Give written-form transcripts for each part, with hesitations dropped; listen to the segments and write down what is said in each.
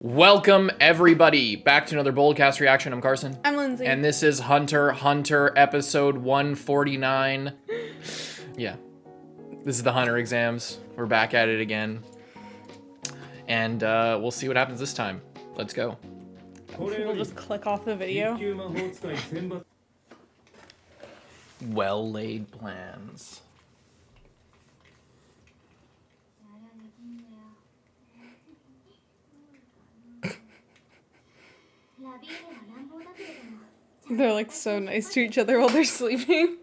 Welcome, everybody, back to another BOLDcast reaction. I'm Carson. I'm Lindsay. And this is Hunter x Hunter episode 149. Yeah. This is the Hunter exams. We're back at it again. And we'll see what happens this time. Let's go. We'll just click off the video. Well-laid plans. They're like so nice to each other while they're sleeping.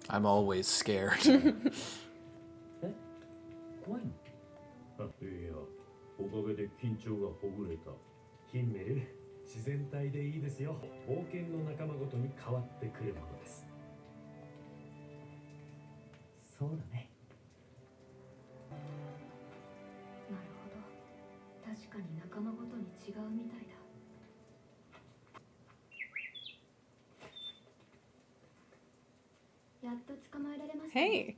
I'm always scared. Hey.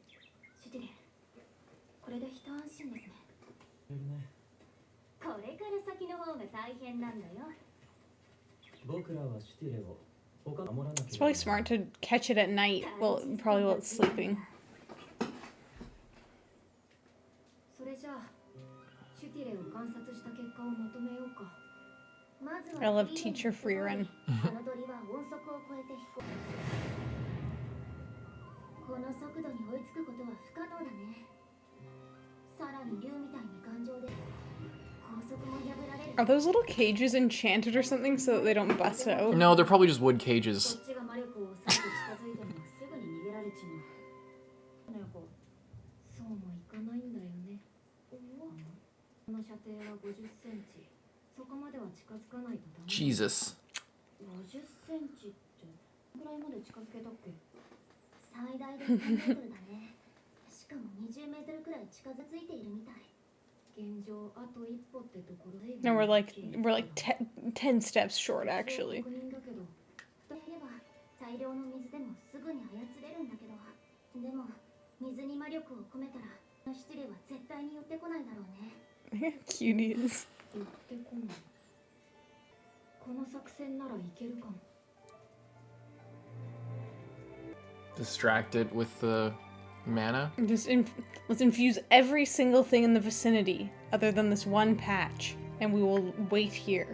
It's probably smart to catch it at night. Well, probably while it's sleeping. I love teacher Frieren. Are those little cages enchanted or something so that they don't bust out? No, they're probably just wood cages. Jesus. No, we're like 10 steps short, actually. Cute he is. Distracted with the mana? Let's infuse every single thing in the vicinity other than this one patch, and we will wait here.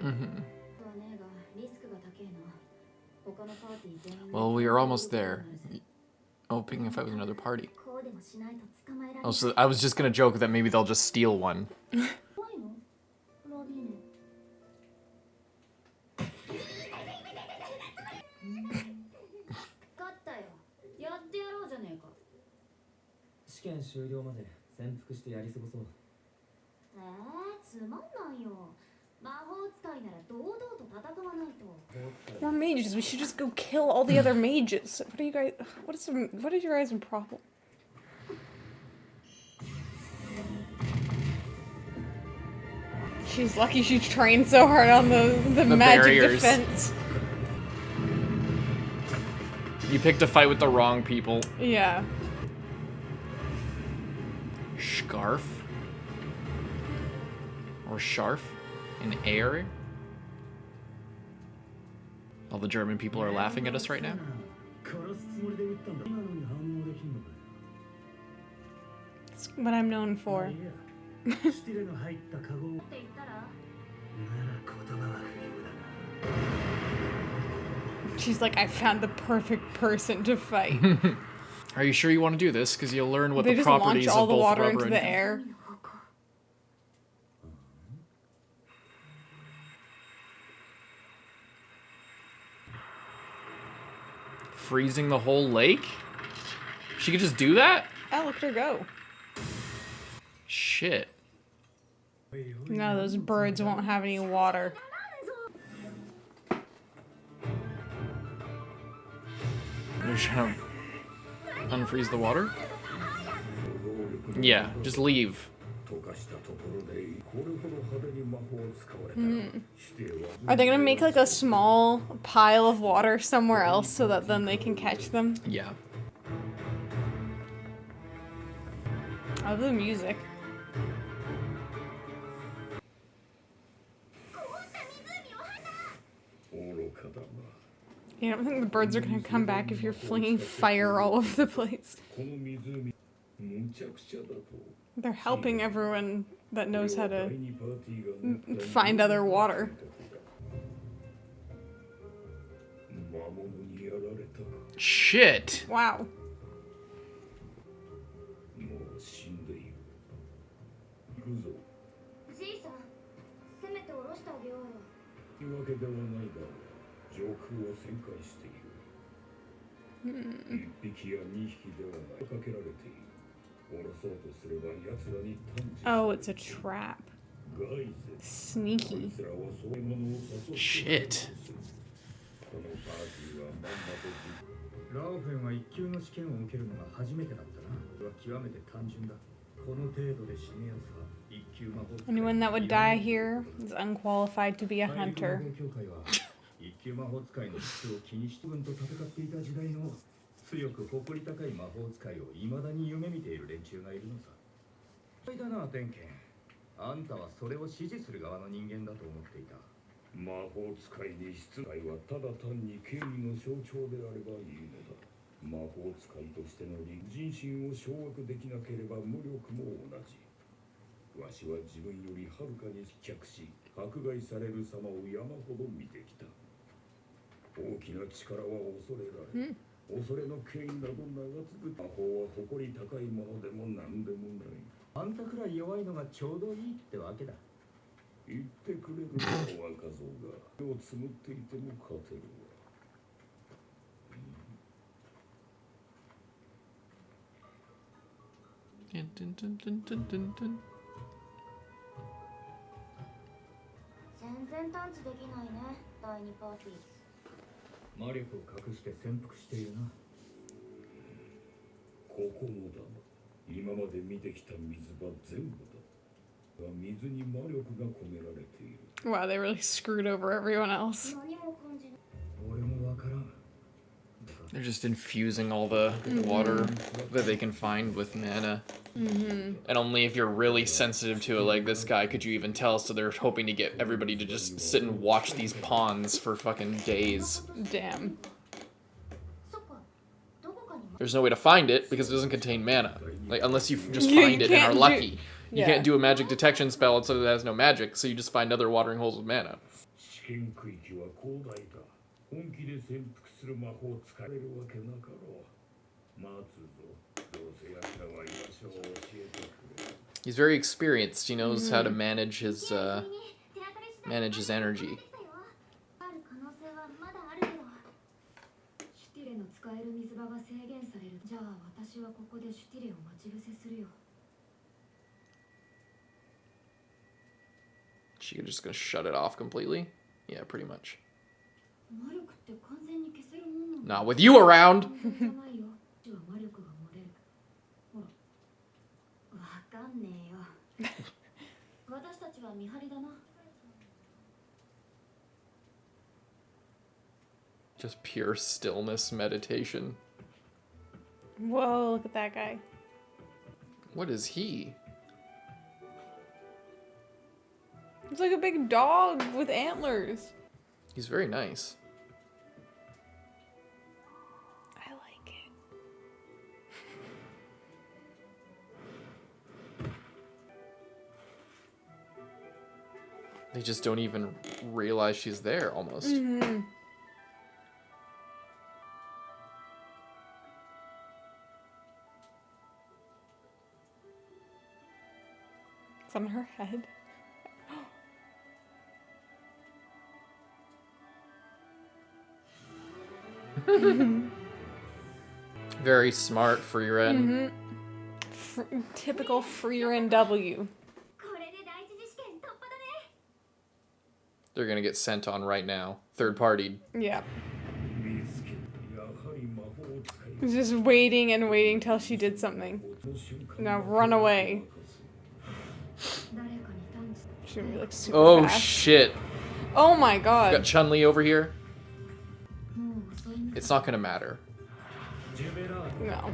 Well, we are almost there. Oh, picking a fight with another party. Oh, so I was just gonna joke that maybe they'll just steal one. We're mages. We should just go kill all the other mages. What are you guys? What is your guys' problem? She's lucky she trained so hard on the magic barriers. defense. You picked a fight with the wrong people. Yeah. Scarf? Or Scharf? In air? All the German people are laughing at us right now. That's what I'm known for. She's like, I found the perfect person to fight. Are you sure you want to do this? Because you'll learn what They the just launch properties all of the both water rubber into the air. Freezing the whole lake? She could just do that? Oh, look at her go. Shit. No, those birds won't have any water. They're trying to unfreeze the water? Yeah, just leave. Are they gonna make like a small pile of water somewhere else so that then they can catch them? Yeah. I love the music. Yeah, I don't think the birds are gonna come back if you're flinging fire all over the place. They're helping everyone that knows how to find other water. Shit. Wow. Oh, it's a trap. Sneaky. Shit. ラーフェンは一級の試験を受けるのが初めてだったな。極めて単純だ。この程度で死ぬやつは一級魔法使い。 Anyone that would die here is unqualified to be a 大陸 hunter. 魔法協会は一級魔法使いの質を気にして軍と戦っていた時代の強く誇り高い魔法使いを未だに夢見ている連中がいるのさ。だな、天剣。あんたはそれを支持する側の人間だと思っていた。魔法使いに出会はただ単に権威の象徴であればいいのだ。魔法使いとしての人心を掌握できなければ無力も同じ。わしは自分よりはるかに失脚し、迫害される様を山ほど見てきた。大きな力は恐れられ、恐れの権威など長続く。魔法は誇り高いものでも何でもない。あんたくらい弱いのがちょうどいいってわけだ。言ってくれるのは若造が目をつむっていても勝てるわ。全然探知できないね、第2パーティー。魔力を隠して潜伏しているな。ここのだ。今まで見てきた水場全部だ。水に魔力が込められている。 Wow, they really screwed over everyone else. 何も感じない。俺もわからん。 They're just infusing all the water that they can find with mana. And only if you're really sensitive to it, like this guy, could you even tell. So they're hoping to get everybody to just sit and watch these ponds for fucking days. Damn. そっか、どこかに There's no way to find it because it doesn't contain mana. Like, unless you just You find it and are can't do- lucky. You Yeah. can't do a magic detection spell so that it has no magic, so you just find other watering holes with mana. 試験区域は広大だ。本気で潜伏する魔法を使えるわけなかろう。待つぞ。どうせやつらは居場所を教えてくれ。 He's very experienced. He knows how to manage his energy. ある可能性はまだあるけど。シュティレの使える水場が制限される。じゃあ私はここでシュティレを待ち伏せするよ。 She just gonna shut it off completely? Yeah, pretty much. 魔力って完全に消せるもんなの？ Not with you around! 全然じゃないよ。魔力が漏れる。ほら、わかんねえよ。私たちは見張りだな。 Just pure stillness meditation. Whoa, look at that guy. What is he? It's like a big dog with antlers. He's very nice. I like it. They just don't even realize she's there, almost. It's on her head. Very smart, Frieren. Typical Frieren W. これで第一次試験突破だね。 They're gonna get sent on right now. Third party. Yeah. 見つけ。やはり魔法使い。 He's just waiting and waiting till she did something. Now run away. 誰かに探知。 She's gonna be like super Oh fast. shit. Oh my We got god. Chun-Li over here. もう遅いね。 It's not gonna matter. Jebera. No.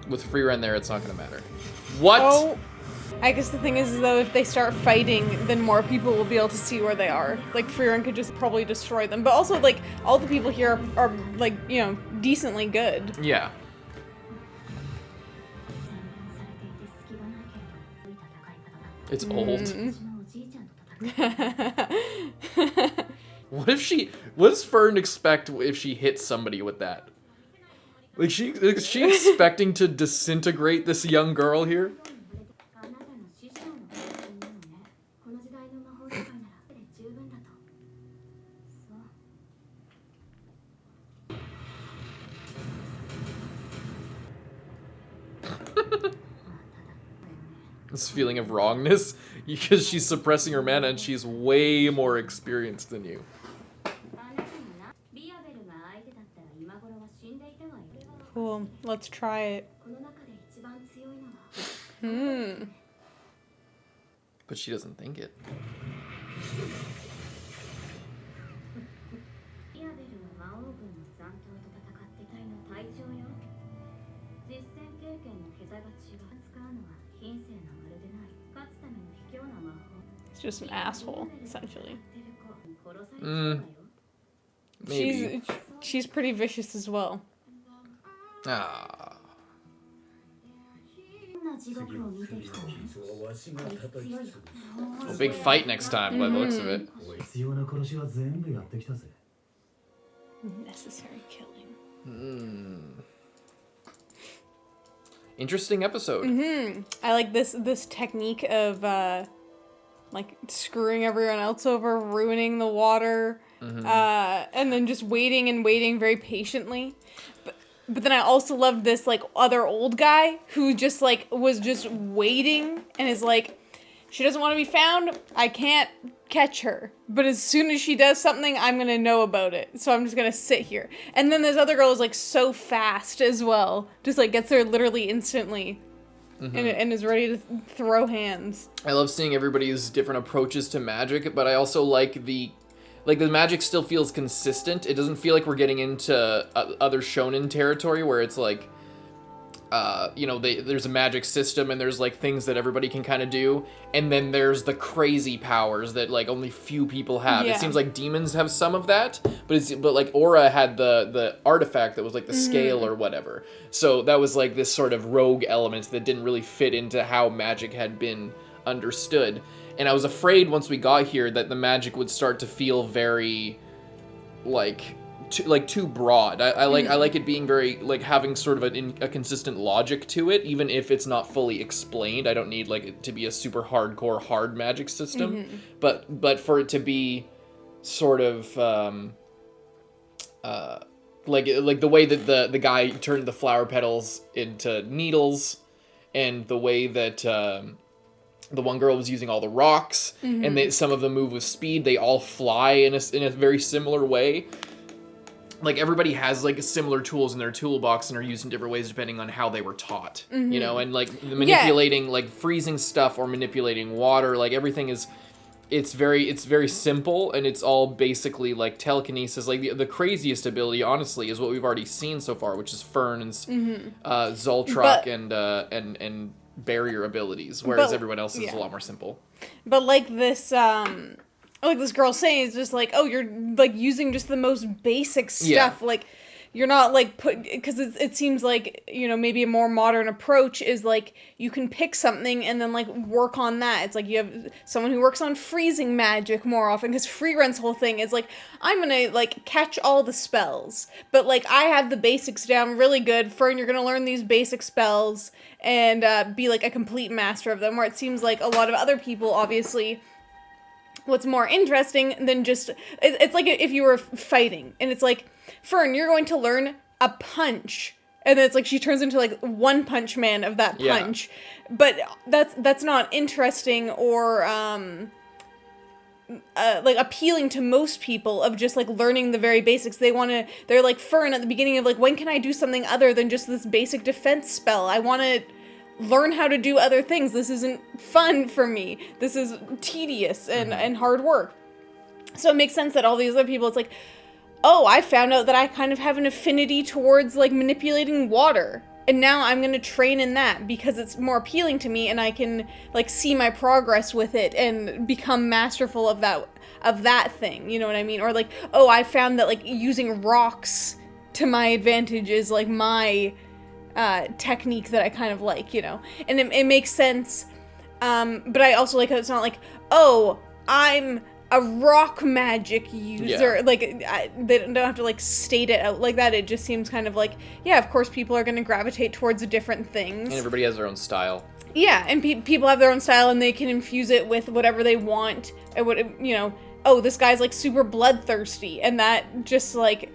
With Frieren there, it's not gonna matter. What? Oh, I guess the thing is, though, if they start fighting, then more people will be able to see where they are. Like, Frieren could just probably destroy them. But also, like, all the people here are like, you know, decently good. Yeah. It's old. What does Fern expect if she hits somebody with that? Like, is she expecting to disintegrate this young girl here? This feeling of wrongness because she's suppressing her mana and she's way more experienced than you. Cool. Let's try it. But she doesn't think it. It's just an asshole, essentially. Maybe. She's pretty vicious as well. Ah. A big fight next time by the looks of it. Necessary killing. Interesting episode. I like this technique of like screwing everyone else over, ruining the water, and then just waiting and waiting very patiently. But then I also love this like other old guy who just like was just waiting and is like, she doesn't want to be found. I can't catch her. But as soon as she does something, I'm going to know about it. So I'm just going to sit here. And then this other girl is like so fast as well. Just like gets there literally instantly. And is ready to throw hands. I love seeing everybody's different approaches to magic, but I also like the magic still feels consistent. It doesn't feel like we're getting into other shonen territory where it's like, there's a magic system and there's like things that everybody can kind of do, and then there's the crazy powers that like only few people have. Yeah. It seems like demons have some of that, but like Aura had the artifact that was like the scale or whatever. So that was like this sort of rogue element that didn't really fit into how magic had been understood. And I was afraid once we got here that the magic would start to feel very too broad. I like it being very like having sort of a consistent logic to it, even if it's not fully explained. I don't need like it to be a super hardcore hard magic system, but for it to be sort of like the way that the guy turned the flower petals into needles, and the way that the one girl was using all the rocks, and some of them move with speed. They all fly in a very similar way. Like, everybody has, like, similar tools in their toolbox and are used in different ways depending on how they were taught, you know? And, like, manipulating, like, freezing stuff or manipulating water, like, everything is... It's very simple, and it's all basically, like, telekinesis. Like, the craziest ability, honestly, is what we've already seen so far, which is Fern's Zoltrak and barrier abilities, whereas everyone else is a lot more simple. But, like, this girl saying is just like, oh, you're like using just the most basic stuff. Like, you're not like because it seems like, you know, maybe a more modern approach is like you can pick something and then like work on that. It's like you have someone who works on freezing magic more often, because Frieren's whole thing is like, I'm gonna like catch all the spells, but like I have the basics down really good. Fern, you're gonna learn these basic spells and be like a complete master of them. Where it seems like a lot of other people, obviously, what's more interesting than just... It's like if you were fighting, and it's like, Fern, you're going to learn a punch. And then it's like she turns into, like, One Punch Man of that punch. Yeah. But that's not interesting or, like, appealing to most people of just, like, learning the very basics. They're like Fern at the beginning of, like, when can I do something other than just this basic defense spell? I want to learn how to do other things. This isn't fun for me. This is tedious and hard work. So it makes sense that all these other people, it's like, oh, I found out that I kind of have an affinity towards like manipulating water. and now I'm going to train in that because it's more appealing to me and I can like see my progress with it and become masterful of that thing, you know what I mean? Or like, oh, I found that like using rocks to my advantage is like my technique that I kind of like, you know? And it makes sense. But I also like how it's not like, oh, I'm a rock magic user. Yeah. Like, they don't have to, like, state it out like that. It just seems kind of like, yeah, of course people are going to gravitate towards different things. And everybody has their own style. Yeah, and people have their own style, and they can infuse it with whatever they want. And what, you know, oh, this guy's, like, super bloodthirsty, and that just, like,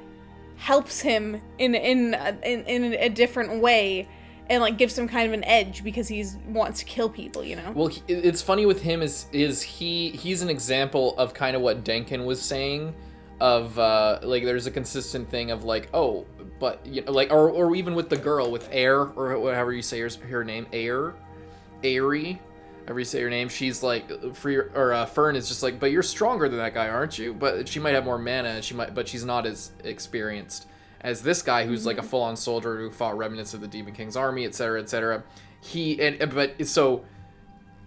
helps him in a different way. And, like, gives him kind of an edge because wants to kill people, you know? Well, it's funny with him is he's an example of kind of what Denkin was saying of, like, there's a consistent thing of, like, oh, but, you know, like, or even with the girl, with Air, or however you say her name, Airy, however you say her name, she's, like, Fern is just like, but you're stronger than that guy, aren't you? But she might have more mana, but she's not as experienced as this guy who's like a full-on soldier who fought remnants of the Demon King's army, etc., etc.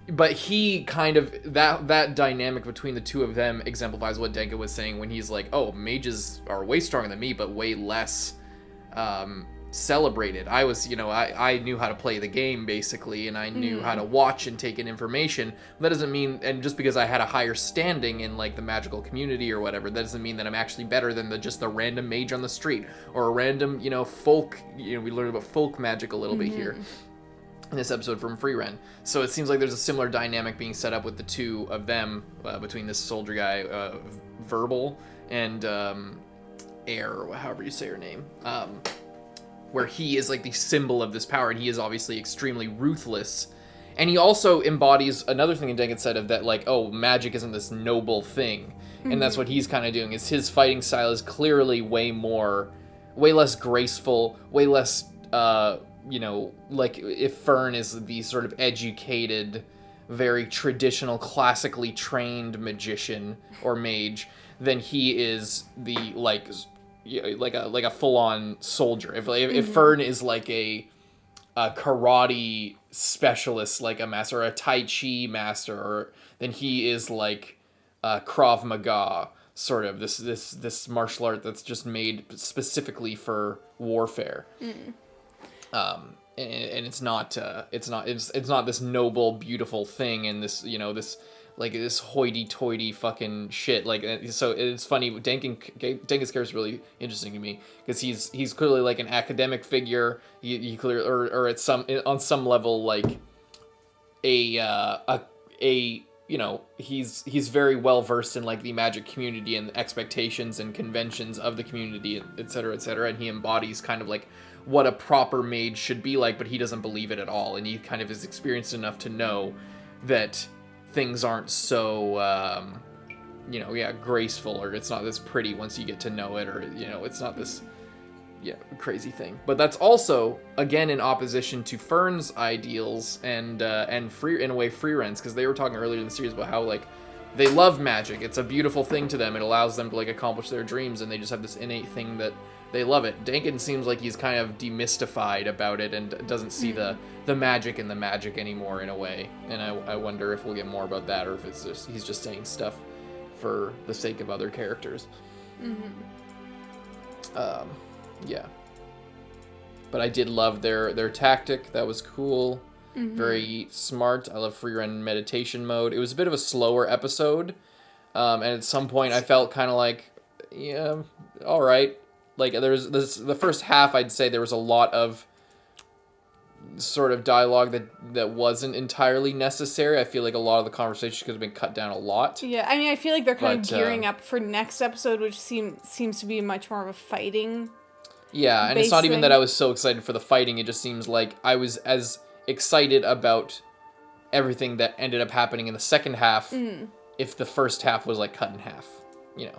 But he kind of that dynamic between the two of them exemplifies what Denka was saying when he's like, oh, mages are way stronger than me, but way less celebrated. I was, you know, I knew how to play the game basically, and I knew how to watch and take in information. That doesn't mean, and just because I had a higher standing in like the magical community or whatever, that doesn't mean that I'm actually better than just the random mage on the street or a random, you know, folk. You know, we learned about folk magic a little bit here in this episode from Frieren. So it seems like there's a similar dynamic being set up with the two of them between this soldier guy, Verbal, and Air, or however you say her name. Where he is like the symbol of this power, and he is obviously extremely ruthless. And he also embodies another thing that Denkin said of that, like, oh, magic isn't this noble thing. And that's what he's kind of doing, is his fighting style is clearly way less graceful, way less, you know, like if Fern is the sort of educated, very traditional, classically trained magician or mage, then he is the, like a full-on soldier. If Fern is like a karate specialist, like a master, or a Tai Chi master, then he is like Krav Maga, sort of this martial art that's just made specifically for warfare. And it's not this noble, beautiful thing, and this, you know, this like this hoity-toity fucking shit. Like, so it's funny. Denkin's character is really interesting to me because he's clearly like an academic figure. He clearly, or at on some level, like a you know, he's very well versed in like the magic community and the expectations and conventions of the community, et cetera, and he embodies kind of like what a proper mage should be like, but he doesn't believe it at all, and he kind of is experienced enough to know that things aren't so, you know, graceful, or it's not this pretty once you get to know it, or, you know, it's not this, crazy thing. But that's also, again, in opposition to Fern's ideals and in a way, Frieren's, because they were talking earlier in the series about how, like, they love magic. It's a beautiful thing to them. It allows them to, like, accomplish their dreams, and they just have this innate thing that they love it. Denkin seems like he's kind of demystified about it and doesn't see the magic in the magic anymore, in a way. And I wonder if we'll get more about that, or if it's just he's just saying stuff for the sake of other characters. Yeah. But I did love their tactic. That was cool. Very smart. I love Frieren meditation mode. It was a bit of a slower episode. And at some point I felt kind of like, yeah, all right. Like, there's the first half, I'd say there was a lot of sort of dialogue that wasn't entirely necessary. I feel like a lot of the conversation could have been cut down a lot. Yeah, I mean, I feel like they're kind of gearing up for next episode, which seems to be much more of a fighting. Yeah, and it's not even that I was so excited for the fighting. It just seems like I was as excited about everything that ended up happening in the second half if the first half was, like, cut in half, you know.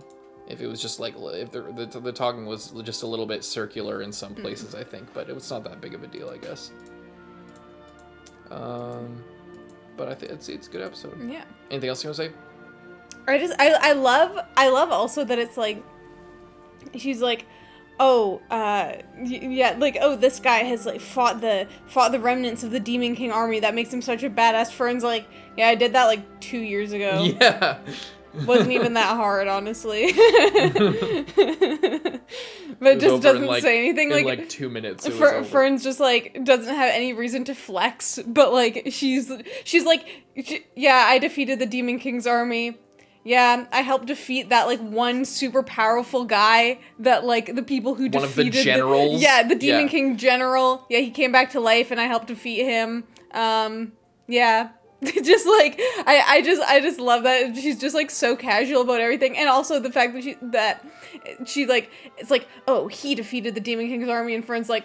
If it was just like, if the talking was just a little bit circular in some places, I think, but it was not that big of a deal, I guess. But I think it's a good episode. Yeah. Anything else you want to say? I love also that it's like, she's like, yeah, like, oh, this guy has, like, fought the remnants of the Demon King army. That makes him such a badass. Fern's like, yeah, I did that, like, 2 years ago. Yeah. Wasn't even that hard, honestly. But just doesn't say anything. In, like 2 minutes, it was over. Fern's just, like, doesn't have any reason to flex. But, like, she's like, yeah, I defeated the Demon King's army. Yeah, I helped defeat that, like, one super powerful guy that, like, the people who defeated... One of the generals? The Demon King general. Yeah, he came back to life and I helped defeat him. Yeah. Just, like, I just love that. She's just, like, so casual about everything. And also the fact that she, like, it's like, oh, he defeated the Demon King's army, and Fern's like,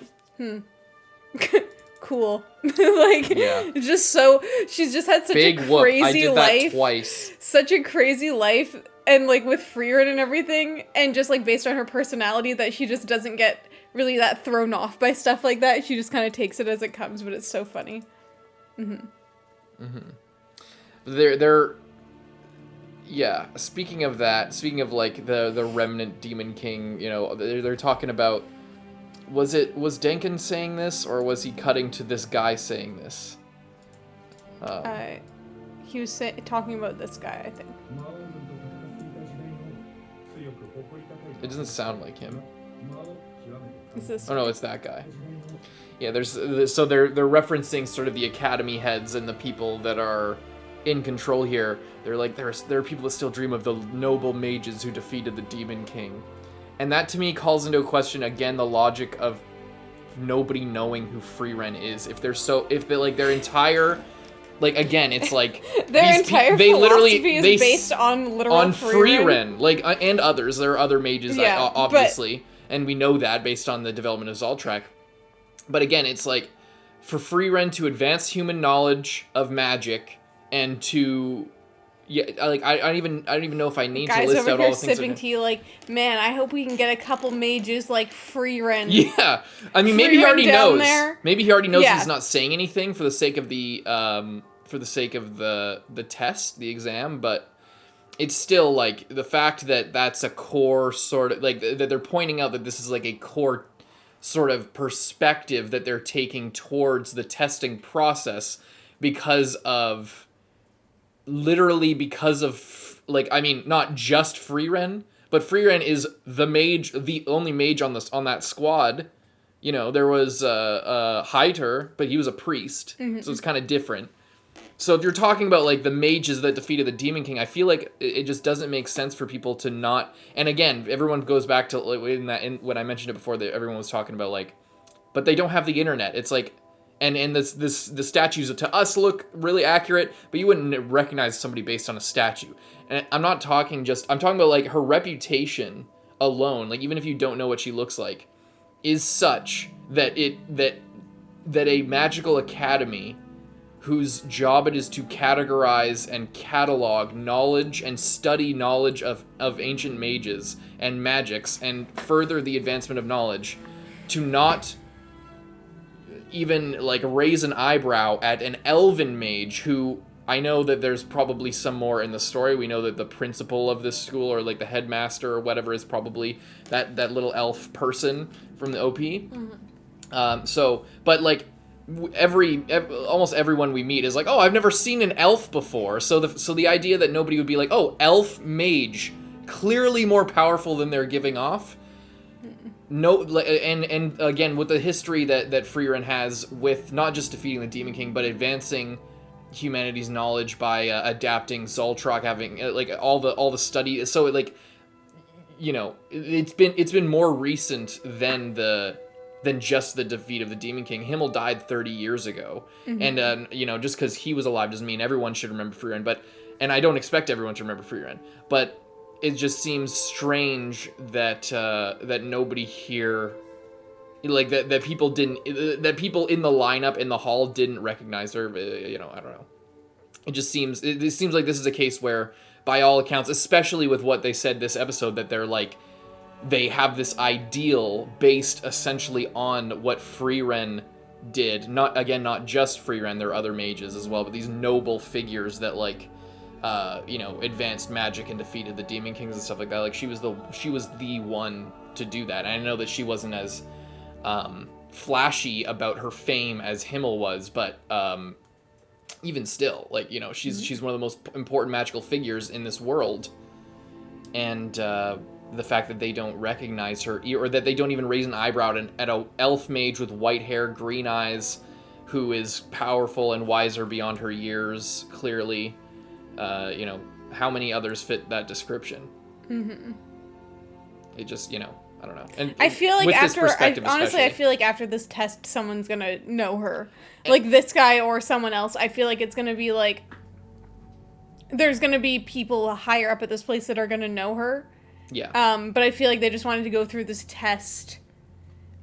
cool. Like, it's just so, she's just had such a crazy whoop. I did life. That twice. Such a crazy life, and, like, with Frieren and everything, and just, like, based on her personality, that she just doesn't get really that thrown off by stuff like that. She just kind of takes it as it comes, but it's so funny. Yeah, speaking of that, like the remnant Demon King, you know, they're talking about, was Denkin saying this, or was he cutting to this guy saying this? He was talking about this guy, I think. It doesn't sound like him. Is this? Oh no, it's that guy. Yeah, so they're referencing sort of the academy heads and the people that are in control here. They're like, there are people that still dream of the noble mages who defeated the Demon King. And that to me calls into question again the logic of nobody knowing who Frieren is. If their entire, like, again, it's like their entire philosophy is based on literal Frieren, like, and others. There are other mages, obviously, and we know that based on the development of Zoltrak. But again, it's like, for Frieren to advance human knowledge of magic and to, like, I don't even know if I need to list out all the things. Guys over here sipping tea, like, man, I hope we can get a couple mages like Frieren. Yeah, I mean, maybe he already knows. There. Maybe he already knows he's not saying anything for the sake of the test, the exam, but it's still, like, the fact that that's a core sort of, like, that they're pointing out that this is, like, a core sort of perspective that they're taking towards the testing process because of, like, I mean, not just Frieren, but Frieren is the only mage on that squad. You know, there was Hyter, but he was a priest, so it's kind of different. So if you're talking about, like, the mages that defeated the Demon King, I feel like it just doesn't make sense for people to not... And again, everyone goes back to, like, when I mentioned it before, that everyone was talking about, like, but they don't have the internet. It's like, and the statues to us look really accurate, but you wouldn't recognize somebody based on a statue. And I'm talking about, like, her reputation alone, like, even if you don't know what she looks like, is such that a magical academy whose job it is to categorize and catalog knowledge and study knowledge of ancient mages and magics and further the advancement of knowledge, to not even, like, raise an eyebrow at an elven mage who, I know that there's probably some more in the story. We know that the principal of this school, or, like, the headmaster or whatever, is probably that little elf person from the OP. But, like, almost everyone we meet is like, oh, I've never seen an elf before. So the idea that nobody would be like, oh, elf mage, clearly more powerful than they're giving off. No, and again, with the history that Frieren has with not just defeating the Demon King, but advancing humanity's knowledge by adapting Zoltrak, having like all the study. So, like, you know, it's been more recent than just the defeat of the Demon King. Himmel died 30 years ago. And, you know, just because he was alive doesn't mean everyone should remember Frieren, and I don't expect everyone to remember Frieren, but it just seems strange that nobody here, like, that people in the lineup in the hall didn't recognize her. You know, I don't know. It seems like this is a case where, by all accounts, especially with what they said this episode, that they're like, they have this ideal based essentially on what Frieren did. Not just Frieren, there are other mages as well, but these noble figures that, like, you know, advanced magic and defeated the Demon Kings and stuff like that. Like, she was the one to do that. And I know that she wasn't as flashy about her fame as Himmel was, but even still, like, you know, she's one of the most important magical figures in this world. And the fact that they don't recognize her, or that they don't even raise an eyebrow at a elf mage with white hair, green eyes, who is powerful and wiser beyond her years, clearly, you know, how many others fit that description? Mm-hmm. It just, you know, I don't know. And I feel like honestly, I feel like after this test, someone's gonna know her. Like this guy or someone else. I feel like it's gonna be like, there's gonna be people higher up at this place that are gonna know her. Yeah. But I feel like they just wanted to go through this test,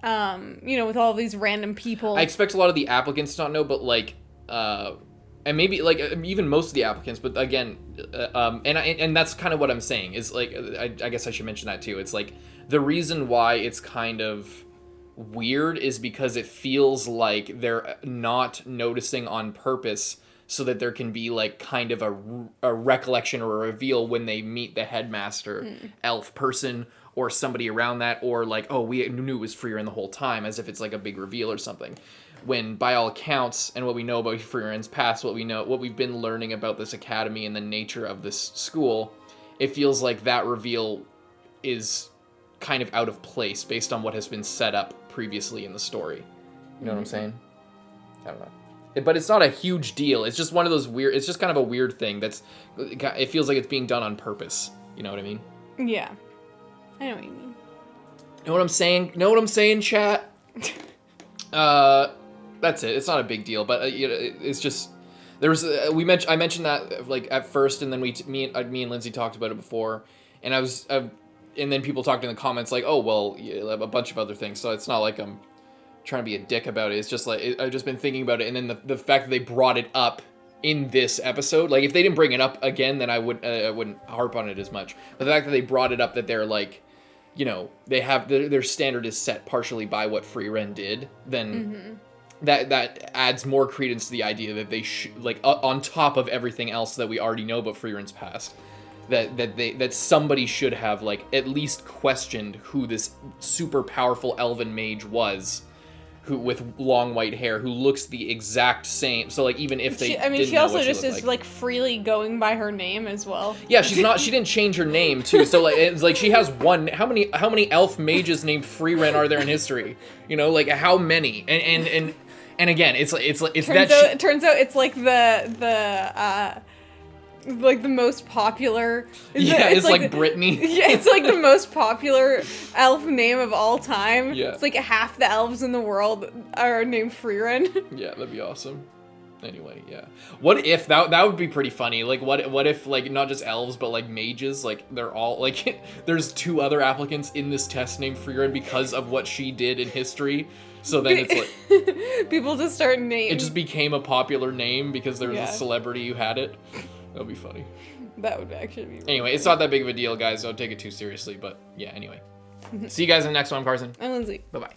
you know, with all these random people. I expect a lot of the applicants to not know, but like, and maybe like even most of the applicants, but again, and that's kind of what I'm saying is like, I guess I should mention that too. It's like the reason why it's kind of weird is because it feels like they're not noticing on purpose, so that there can be like kind of a recollection or a reveal when they meet the headmaster elf person or somebody around that, or like, oh, we knew it was Frieren the whole time, as if it's like a big reveal or something. When by all accounts, and what we know about Frieren's past, what we've been learning about this academy and the nature of this school, it feels like that reveal is kind of out of place based on what has been set up previously in the story. You know what I'm saying? I don't know. But it's not a huge deal. It's just one of those weird... It's just kind of a weird thing that's... It feels like it's being done on purpose. You know what I mean? Yeah. I know what you mean. Know what I'm saying? Know what I'm saying, chat? That's it. It's not a big deal, but it's just... There was... I mentioned that like at first, and then me and Lindsay talked about it before, and and then people talked in the comments like, oh, well, yeah, a bunch of other things, so it's not like I'm trying to be a dick about it. It's just like I've just been thinking about it, and then the fact that they brought it up in this episode, like if they didn't bring it up again, then I wouldn't harp on it as much. But the fact that they brought it up, that they're like, you know, they have their standard is set partially by what Frieren did, then that adds more credence to the idea that they like on top of everything else that we already know about Frieren's past, that somebody should have like at least questioned who this super powerful elven mage was, who with long white hair, who looks the exact same. So like even if they she also just is like freely going by her name as well. Yeah, she didn't change her name too. So like it's like she has one. How many elf mages named Frieren are there in history? You know, like how many? And again, it's it turns out it's like the like the most popular. It's like Brittany. Yeah, it's like the most popular elf name of all time. Yeah. It's like half the elves in the world are named Frieren. Yeah, that'd be awesome. Anyway, yeah. What if that would be pretty funny? Like what if like not just elves but like mages, like they're all like there's 2 other applicants in this test named Frieren because of what she did in history. So then it's like people just start naming. It just became a popular name because there was a celebrity who had it. That would be funny. That would actually be really Anyway, it's not that big of a deal, guys. Don't take it too seriously. But yeah, anyway. See you guys in the next one, Carson. I'm Lindsay. Bye-bye.